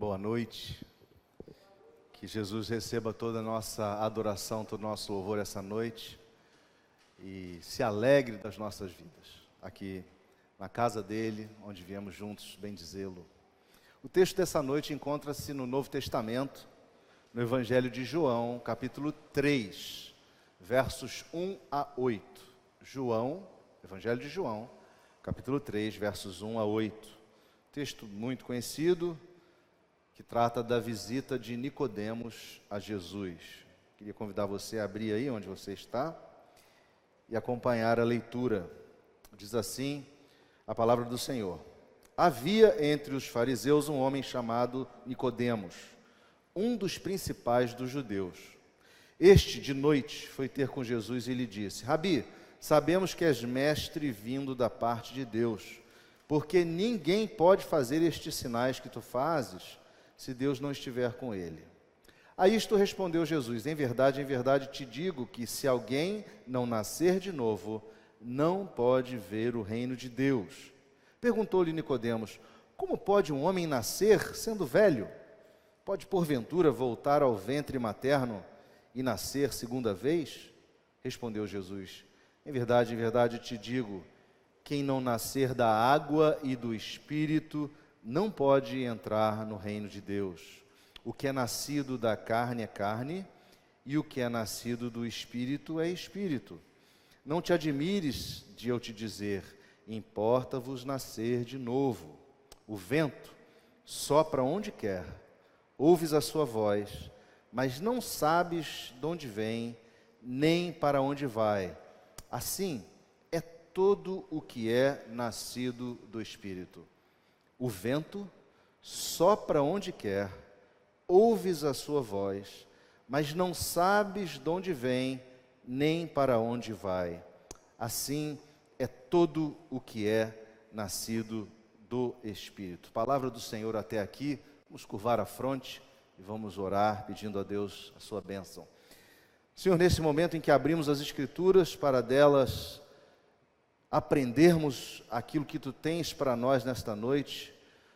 boa noite. Que Jesus receba toda a nossa adoração, todo o nosso louvor essa noite e se alegre das nossas vidas, aqui na casa dele, onde viemos juntos bendizê-lo. O texto dessa noite encontra-se no Novo Testamento, no Evangelho de João, capítulo 3, versos 1 a 8. Evangelho de João, capítulo 3, versos 1 a 8. Texto muito conhecido, que trata da visita de Nicodemos a Jesus. Queria convidar você a abrir aí onde você está e acompanhar a leitura. Diz assim a palavra do Senhor: Havia entre os fariseus um homem chamado Nicodemos, um dos principais dos judeus. Este, de noite, foi ter com Jesus e lhe disse: Rabi, sabemos que és mestre vindo da parte de Deus, porque ninguém pode fazer estes sinais que tu fazes, se Deus não estiver com ele. A isto respondeu Jesus: em verdade te digo que se alguém não nascer de novo, não pode ver o reino de Deus. Perguntou-lhe Nicodemos: como pode um homem nascer sendo velho? Pode porventura voltar ao ventre materno e nascer segunda vez? Respondeu Jesus: em verdade te digo, quem não nascer da água e do Espírito não pode entrar no reino de Deus. O que é nascido da carne é carne, e o que é nascido do Espírito é Espírito. Não te admires de eu te dizer: importa-vos nascer de novo. O vento sopra onde quer, ouves a sua voz, mas não sabes de onde vem, nem para onde vai. Assim é todo o que é nascido do Espírito. O vento sopra onde quer, ouves a sua voz, mas não sabes de onde vem, nem para onde vai. Assim é todo o que é nascido do Espírito. Palavra do Senhor até aqui. Vamos curvar a fronte e vamos orar, pedindo a Deus a sua bênção. Senhor, nesse momento em que abrimos as Escrituras para delas aprendermos aquilo que Tu tens para nós nesta noite,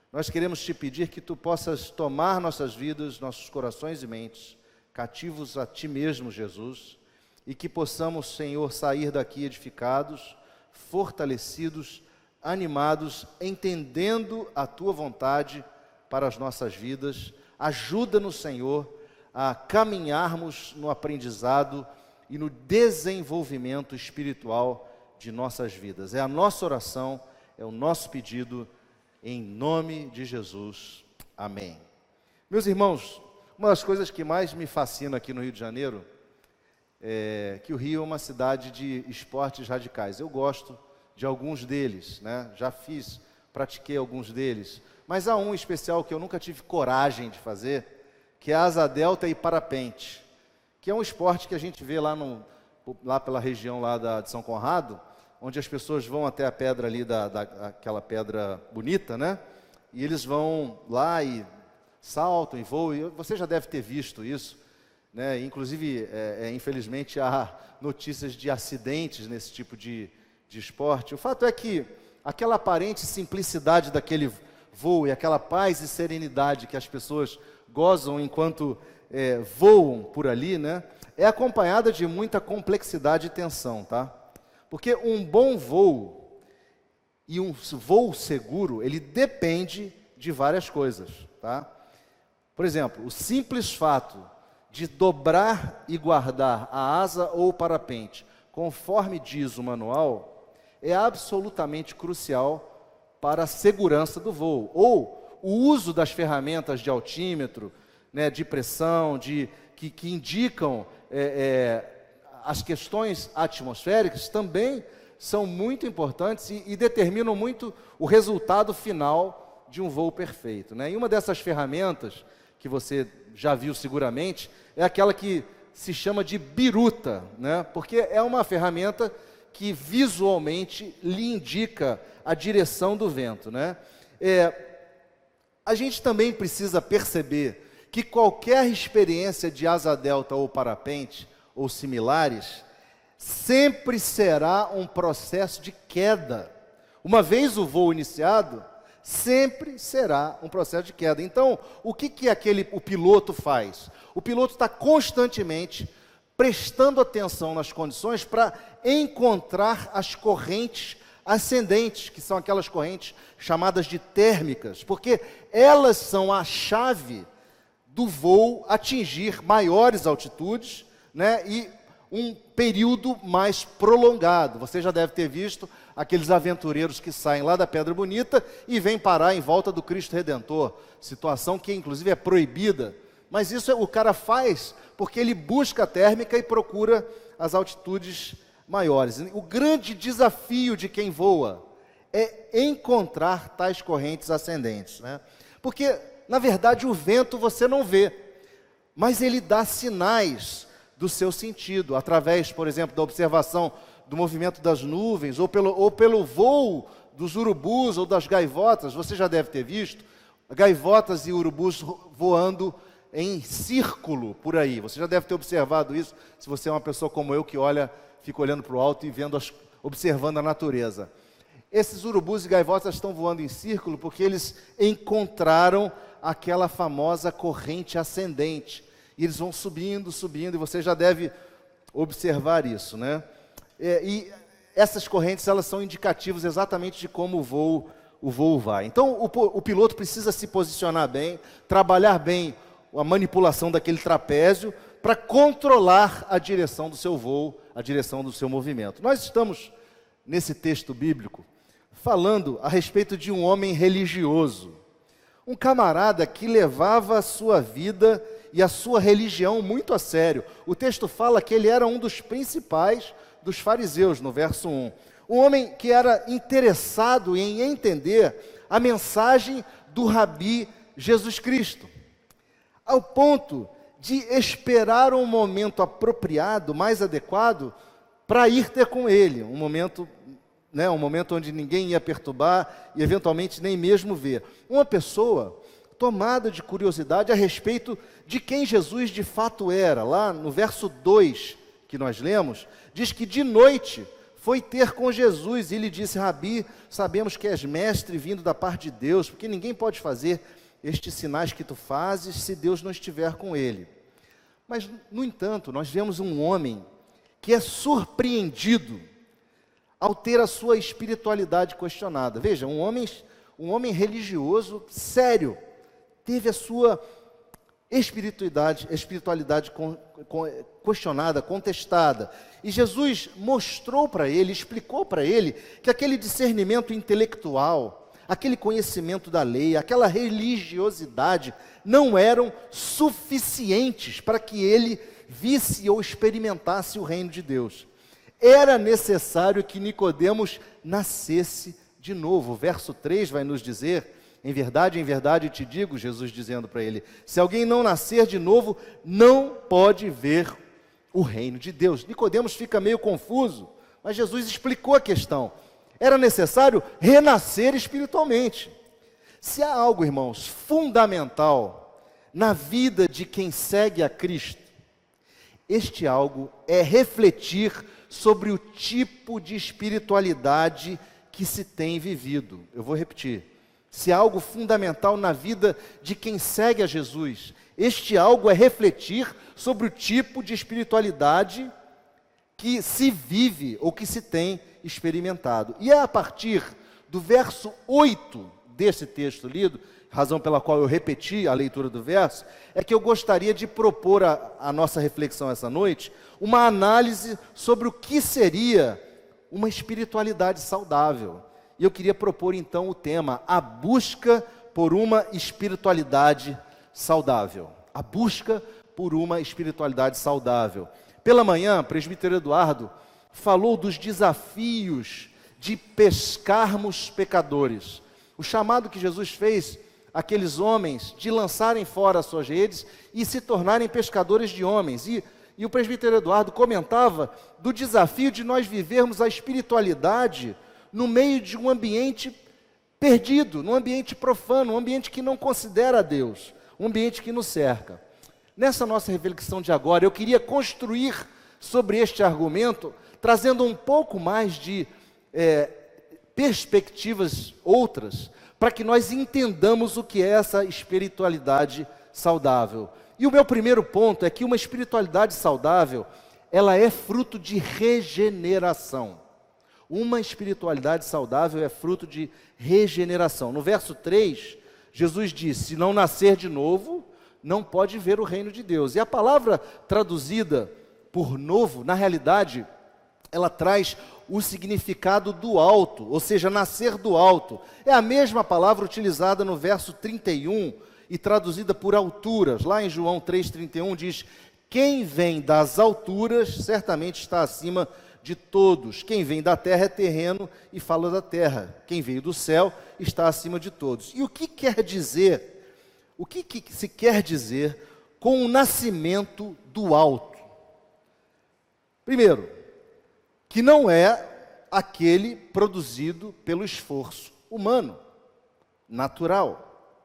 nós queremos Te pedir que Tu possas tomar nossas vidas, nossos corações e mentes, cativos a Ti mesmo, Jesus, e que possamos, Senhor, sair daqui edificados, fortalecidos, animados, entendendo a Tua vontade para as nossas vidas. Ajuda-nos, Senhor, a caminharmos no aprendizado e no desenvolvimento espiritual de nossas vidas. É a nossa oração, é o nosso pedido, em nome de Jesus. Amém. Meus irmãos, uma das coisas que mais me fascina aqui no Rio de Janeiro é que o Rio é uma cidade de esportes radicais. Eu gosto de alguns deles, né? Pratiquei alguns deles, mas há um especial que eu nunca tive coragem de fazer, que é a asa delta e parapente, que é um esporte que a gente vê lá pela região lá de São Conrado, onde as pessoas vão até a pedra ali, aquela pedra bonita, né? E eles vão lá e saltam e voam, e você já deve ter visto isso, né? Inclusive, infelizmente, há notícias de acidentes nesse tipo de esporte. O fato é que aquela aparente simplicidade daquele voo e aquela paz e serenidade que as pessoas gozam enquanto voam por ali, né? É acompanhada de muita complexidade e tensão, tá? Porque um bom voo e um voo seguro, ele depende de várias coisas, tá? Por exemplo, o simples fato de dobrar e guardar a asa ou o parapente, conforme diz o manual, é absolutamente crucial para a segurança do voo. Ou o uso das ferramentas de altímetro, né, de pressão, que indicam as questões atmosféricas também são muito importantes e determinam muito o resultado final de um voo perfeito, né? E uma dessas ferramentas, que você já viu seguramente, é aquela que se chama de biruta, né? Porque é uma ferramenta que visualmente lhe indica a direção do vento, né? A gente também precisa perceber que qualquer experiência de asa delta ou parapente, ou similares, sempre será um processo de queda. Uma vez o voo iniciado, Sempre será um processo de queda. Então, o que o piloto faz? O piloto está constantemente prestando atenção nas condições para encontrar as correntes ascendentes, que são aquelas correntes chamadas de térmicas, porque elas são a chave do voo atingir maiores altitudes, né, e um período mais prolongado. Você já deve ter visto aqueles aventureiros que saem lá da Pedra Bonita e vêm parar em volta do Cristo Redentor, situação que inclusive é proibida, mas isso o cara faz porque ele busca a térmica e procura as altitudes maiores. O grande desafio de quem voa é encontrar tais correntes ascendentes, né? Porque, na verdade, o vento você não vê, mas ele dá sinais do seu sentido, através, por exemplo, da observação do movimento das nuvens, ou pelo voo dos urubus ou das gaivotas. Você já deve ter visto gaivotas e urubus voando em círculo por aí. Você já deve ter observado isso, se você é uma pessoa como eu, que fica olhando para o alto e observando a natureza. Esses urubus e gaivotas estão voando em círculo porque eles encontraram aquela famosa corrente ascendente. E eles vão subindo, subindo, e você já deve observar isso, né? E essas correntes, elas são indicativas exatamente de como o voo vai. Então, o piloto precisa se posicionar bem, trabalhar bem a manipulação daquele trapézio, para controlar a direção do seu voo, a direção do seu movimento. Nós estamos, nesse texto bíblico, falando a respeito de um homem religioso, um camarada que levava a sua vida e a sua religião muito a sério. O texto fala que ele era um dos principais dos fariseus, no verso 1. Um homem que era interessado em entender a mensagem do Rabi Jesus Cristo, ao ponto de esperar um momento apropriado, mais adequado, para ir ter com ele, um momento onde ninguém ia perturbar e eventualmente nem mesmo ver. Uma pessoa tomada de curiosidade a respeito de quem Jesus de fato era. Lá no verso 2 que nós lemos, diz que de noite foi ter com Jesus e lhe disse: Rabi, sabemos que és mestre vindo da parte de Deus, porque ninguém pode fazer estes sinais que tu fazes se Deus não estiver com ele. Mas, no entanto, nós vemos um homem que é surpreendido ao ter a sua espiritualidade questionada. Veja, um homem religioso sério, teve a sua espiritualidade questionada, contestada. E Jesus mostrou para ele, explicou para ele, que aquele discernimento intelectual, aquele conhecimento da lei, aquela religiosidade, não eram suficientes para que ele visse ou experimentasse o reino de Deus. Era necessário que Nicodemos nascesse de novo. O verso 3 vai nos dizer: em verdade te digo, Jesus dizendo para ele, se alguém não nascer de novo, não pode ver o reino de Deus. Nicodemos fica meio confuso, mas Jesus explicou a questão. Era necessário renascer espiritualmente. Se há algo, irmãos, fundamental na vida de quem segue a Cristo, este algo é refletir sobre o tipo de espiritualidade que se tem vivido. Eu vou repetir. Se há algo fundamental na vida de quem segue a Jesus, este algo é refletir sobre o tipo de espiritualidade que se vive ou que se tem experimentado. E é a partir do verso 8 desse texto lido, razão pela qual eu repeti a leitura do verso, é que eu gostaria de propor a nossa reflexão essa noite, uma análise sobre o que seria uma espiritualidade saudável. E eu queria propor então o tema, a busca por uma espiritualidade saudável. A busca por uma espiritualidade saudável. Pela manhã, o presbítero Eduardo falou dos desafios de pescarmos pecadores. O chamado que Jesus fez àqueles homens de lançarem fora as suas redes e se tornarem pescadores de homens. E o presbítero Eduardo comentava do desafio de nós vivermos a espiritualidade no meio de um ambiente perdido, num ambiente profano, um ambiente que não considera Deus, um ambiente que nos cerca. Nessa nossa reflexão de agora, eu queria construir sobre este argumento, trazendo um pouco mais de perspectivas outras, para que nós entendamos o que é essa espiritualidade saudável. E o meu primeiro ponto é que uma espiritualidade saudável, ela é fruto de regeneração. Uma espiritualidade saudável é fruto de regeneração. No verso 3, Jesus disse: se não nascer de novo, não pode ver o reino de Deus. E a palavra traduzida por novo, na realidade, ela traz o significado do alto, ou seja, nascer do alto. É a mesma palavra utilizada no verso 31 e traduzida por alturas. Lá em João 3,31 diz: quem vem das alturas certamente está acima de todos. Quem vem da terra é terreno e fala da terra. Quem veio do céu está acima de todos. E o que quer dizer? O que se quer dizer com o nascimento do alto? Primeiro, que não é aquele produzido pelo esforço humano, natural.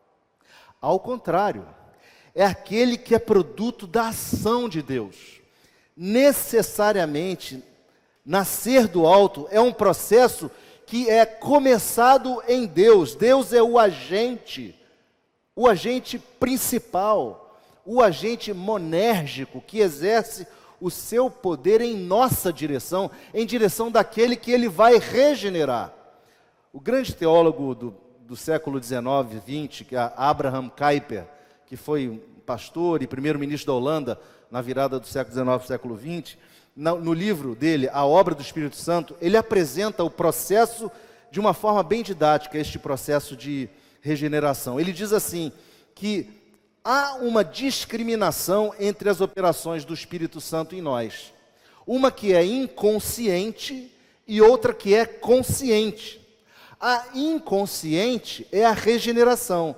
Ao contrário, é aquele que é produto da ação de Deus. Necessariamente, nascer do alto é um processo que é começado em Deus. Deus é o agente principal, o agente monérgico que exerce o seu poder em nossa direção, em direção daquele que ele vai regenerar. O grande teólogo do século XIX, XX, que é Abraham Kuyper, que foi um pastor e primeiro-ministro da Holanda na virada do século XIX para o século XX, no livro dele, A Obra do Espírito Santo, ele apresenta o processo de uma forma bem didática, este processo de regeneração. Ele diz assim, que há uma discriminação entre as operações do Espírito Santo em nós. Uma que é inconsciente e outra que é consciente. A inconsciente é a regeneração.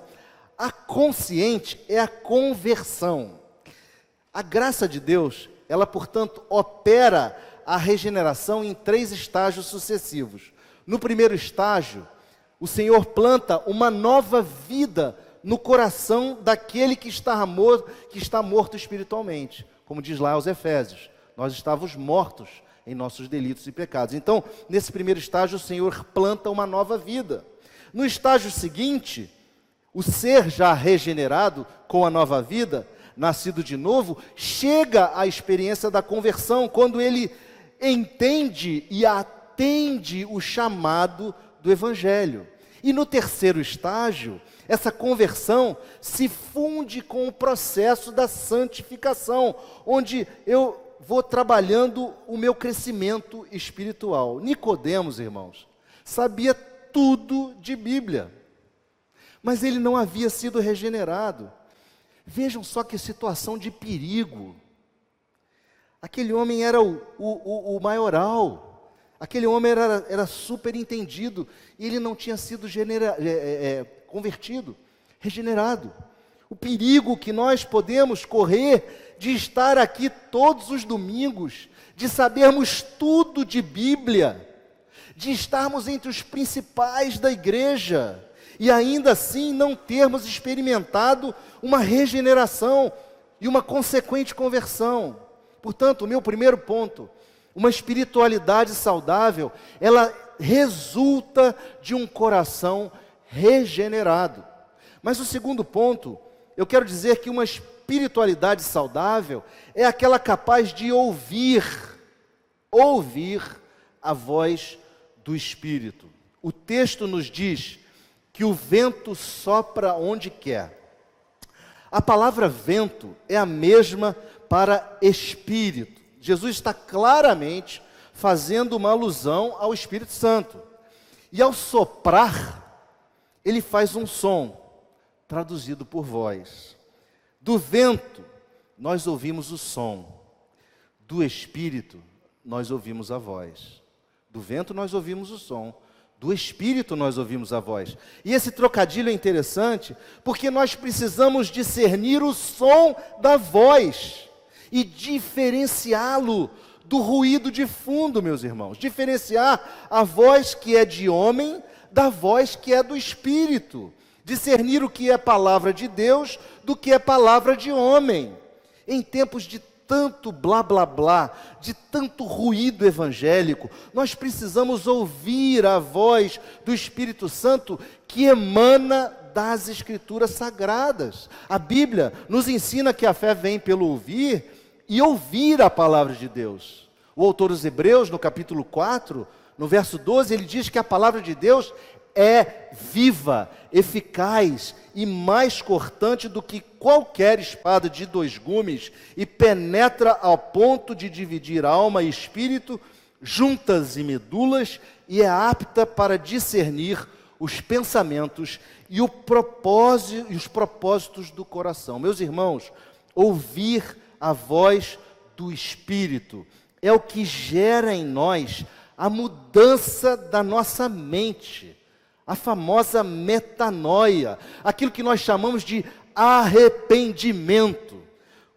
A consciente é a conversão. A graça de Deus, ela, portanto, opera a regeneração em 3 estágios sucessivos. No primeiro estágio, o Senhor planta uma nova vida no coração daquele que está morto espiritualmente. Como diz lá aos Efésios, nós estávamos mortos em nossos delitos e pecados. Então, nesse primeiro estágio, o Senhor planta uma nova vida. No estágio seguinte, o ser já regenerado com a nova vida, nascido de novo, chega à experiência da conversão, quando ele entende e atende o chamado do Evangelho. E no terceiro estágio, essa conversão se funde com o processo da santificação, onde eu vou trabalhando o meu crescimento espiritual. Nicodemos, irmãos, sabia tudo de Bíblia, mas ele não havia sido regenerado. Vejam só que situação de perigo. Aquele homem era o maioral, aquele homem era super entendido, e ele não tinha sido convertido, regenerado. O perigo que nós podemos correr de estar aqui todos os domingos, de sabermos tudo de Bíblia, de estarmos entre os principais da igreja, e ainda assim não termos experimentado uma regeneração e uma consequente conversão. Portanto, o meu primeiro ponto, uma espiritualidade saudável, ela resulta de um coração regenerado. Mas o segundo ponto, eu quero dizer que uma espiritualidade saudável é aquela capaz de ouvir a voz do Espírito. O texto nos diz que o vento sopra onde quer. A palavra vento é a mesma para Espírito. Jesus está claramente fazendo uma alusão ao Espírito Santo. E ao soprar, ele faz um som, traduzido por voz. Do vento, nós ouvimos o som. Do Espírito, nós ouvimos a voz. Do vento, nós ouvimos o som. Do Espírito, nós ouvimos a voz. E esse trocadilho é interessante, porque nós precisamos discernir o som da voz e diferenciá-lo do ruído de fundo, meus irmãos. Diferenciar a voz que é de homem da voz que é do Espírito. Discernir o que é palavra de Deus do que é palavra de homem. Em tempos de tanto blá blá blá, de tanto ruído evangélico, nós precisamos ouvir a voz do Espírito Santo que emana das Escrituras Sagradas. A Bíblia nos ensina que a fé vem pelo ouvir e ouvir a palavra de Deus. O autor dos Hebreus, no capítulo 4, no verso 12, ele diz que a palavra de Deus é viva, eficaz e mais cortante do que qualquer espada de 2 gumes e penetra ao ponto de dividir alma e espírito, juntas e medulas, e é apta para discernir os pensamentos e os propósitos do coração. Meus irmãos, ouvir a voz do Espírito é o que gera em nós a mudança da nossa mente, a famosa metanoia, aquilo que nós chamamos de arrependimento.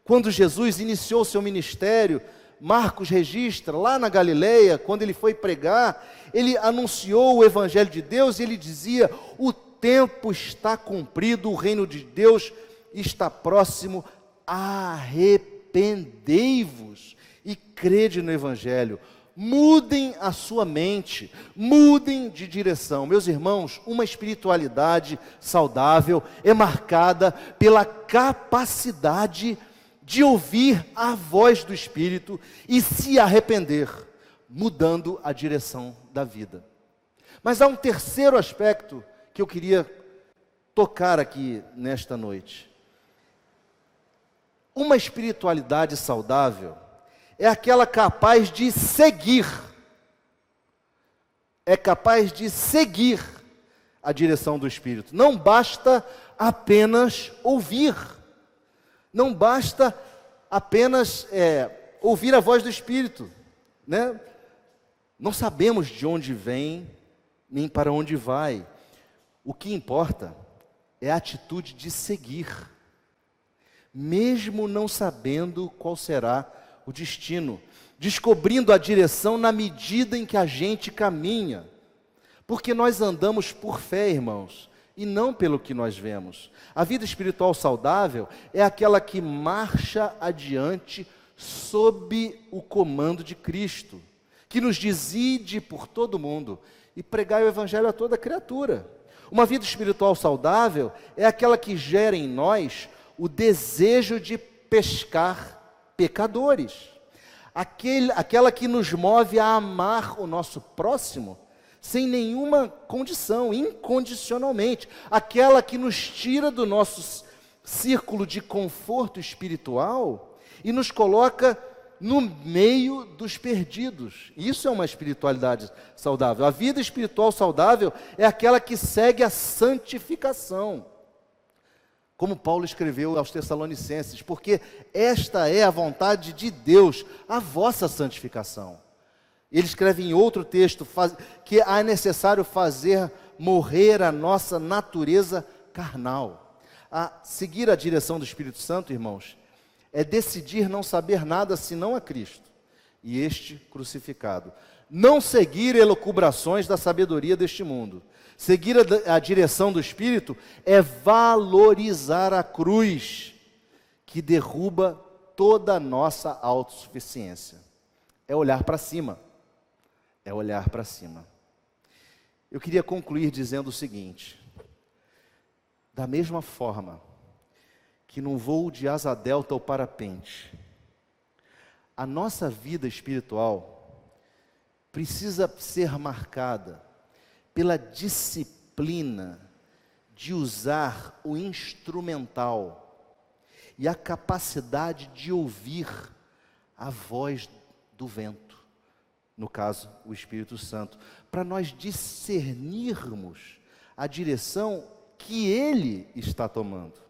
Quando Jesus iniciou seu ministério, Marcos registra, lá na Galileia, quando ele foi pregar, ele anunciou o Evangelho de Deus e ele dizia: o tempo está cumprido, o reino de Deus está próximo, arrependei-vos e crede no Evangelho. Mudem a sua mente, mudem de direção. Meus irmãos, uma espiritualidade saudável é marcada pela capacidade de ouvir a voz do Espírito e se arrepender, mudando a direção da vida. Mas há um terceiro aspecto que eu queria tocar aqui nesta noite. Uma espiritualidade saudável é aquela capaz de seguir, a direção do Espírito. Não basta apenas ouvir, não basta apenas ouvir a voz do Espírito, né? Não sabemos de onde vem, nem para onde vai. O que importa é a atitude de seguir, mesmo não sabendo qual será o destino, descobrindo a direção na medida em que a gente caminha, porque nós andamos por fé, irmãos, e não pelo que nós vemos. A vida espiritual saudável é aquela que marcha adiante sob o comando de Cristo, que nos decide por todo mundo e pregar o Evangelho a toda criatura. Uma vida espiritual saudável é aquela que gera em nós o desejo de pescar pecadores, aquela que nos move a amar o nosso próximo sem nenhuma condição, incondicionalmente, aquela que nos tira do nosso círculo de conforto espiritual e nos coloca no meio dos perdidos. Isso é uma espiritualidade saudável. A vida espiritual saudável é aquela que segue a santificação, como Paulo escreveu aos Tessalonicenses, porque esta é a vontade de Deus, a vossa santificação. Ele escreve em outro texto que é necessário fazer morrer a nossa natureza carnal. A seguir a direção do Espírito Santo, irmãos, é decidir não saber nada senão a Cristo e este crucificado. Não seguir elucubrações da sabedoria deste mundo. Seguir a direção do Espírito é valorizar a cruz, que derruba toda a nossa autossuficiência. É olhar para cima. É olhar para cima. Eu queria concluir dizendo o seguinte: da mesma forma que num voo de asa delta ou parapente, a nossa vida espiritual precisa ser marcada pela disciplina de usar o instrumental e a capacidade de ouvir a voz do vento, no caso, o Espírito Santo, para nós discernirmos a direção que Ele está tomando.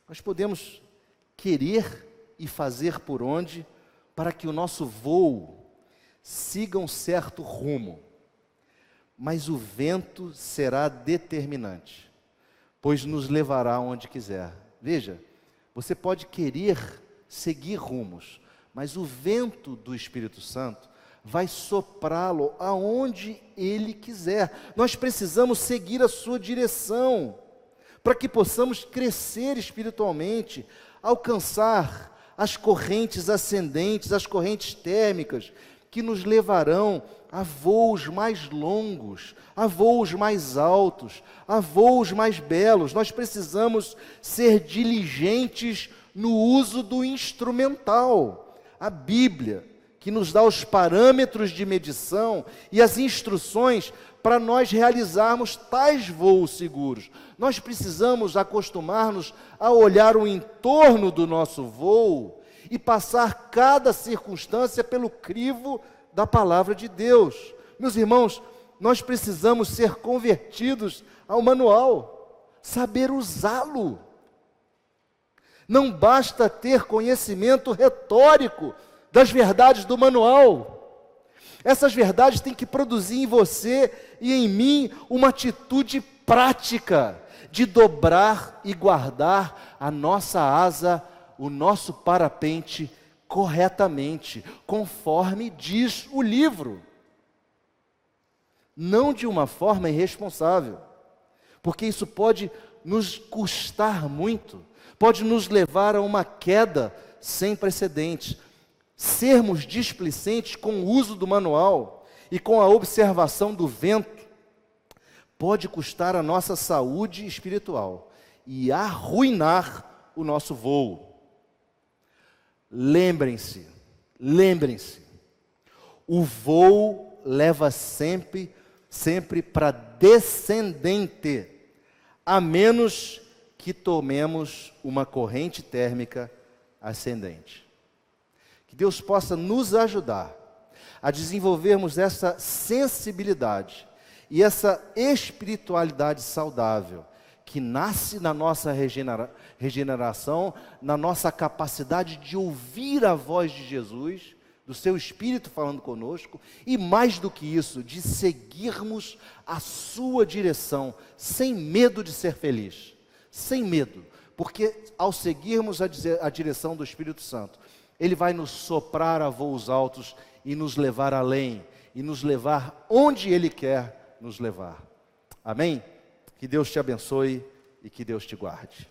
Nós podemos querer e fazer por onde para que o nosso voo siga um certo rumo, mas o vento será determinante, pois nos levará onde quiser. Veja, você pode querer seguir rumos, mas o vento do Espírito Santo vai soprá-lo aonde Ele quiser. Nós precisamos seguir a sua direção, para que possamos crescer espiritualmente, alcançar as correntes ascendentes, as correntes térmicas, que nos levarão a voos mais longos, a voos mais altos, a voos mais belos. Nós precisamos ser diligentes no uso do instrumental, a Bíblia, que nos dá os parâmetros de medição e as instruções para nós realizarmos tais voos seguros. Nós precisamos acostumar-nos a olhar o entorno do nosso voo e passar cada circunstância pelo crivo da palavra de Deus. Meus irmãos, nós precisamos ser convertidos ao manual, saber usá-lo. Não basta ter conhecimento retórico das verdades do manual. Essas verdades têm que produzir em você e em mim uma atitude prática de dobrar e guardar a nossa asa, o nosso parapente corretamente, conforme diz o livro. Não de uma forma irresponsável, porque isso pode nos custar muito, pode nos levar a uma queda sem precedentes. Sermos displicentes com o uso do manual e com a observação do vento pode custar a nossa saúde espiritual e arruinar o nosso voo. Lembrem-se, o voo leva sempre para descendente, a menos que tomemos uma corrente térmica ascendente. Que Deus possa nos ajudar a desenvolvermos essa sensibilidade e essa espiritualidade saudável, que nasce na nossa regeneração, na nossa capacidade de ouvir a voz de Jesus, do seu Espírito falando conosco, e mais do que isso, de seguirmos a sua direção, sem medo de ser feliz, sem medo, porque ao seguirmos a direção do Espírito Santo, Ele vai nos soprar a voos altos e nos levar além, e nos levar onde Ele quer nos levar. Amém? Que Deus te abençoe e que Deus te guarde.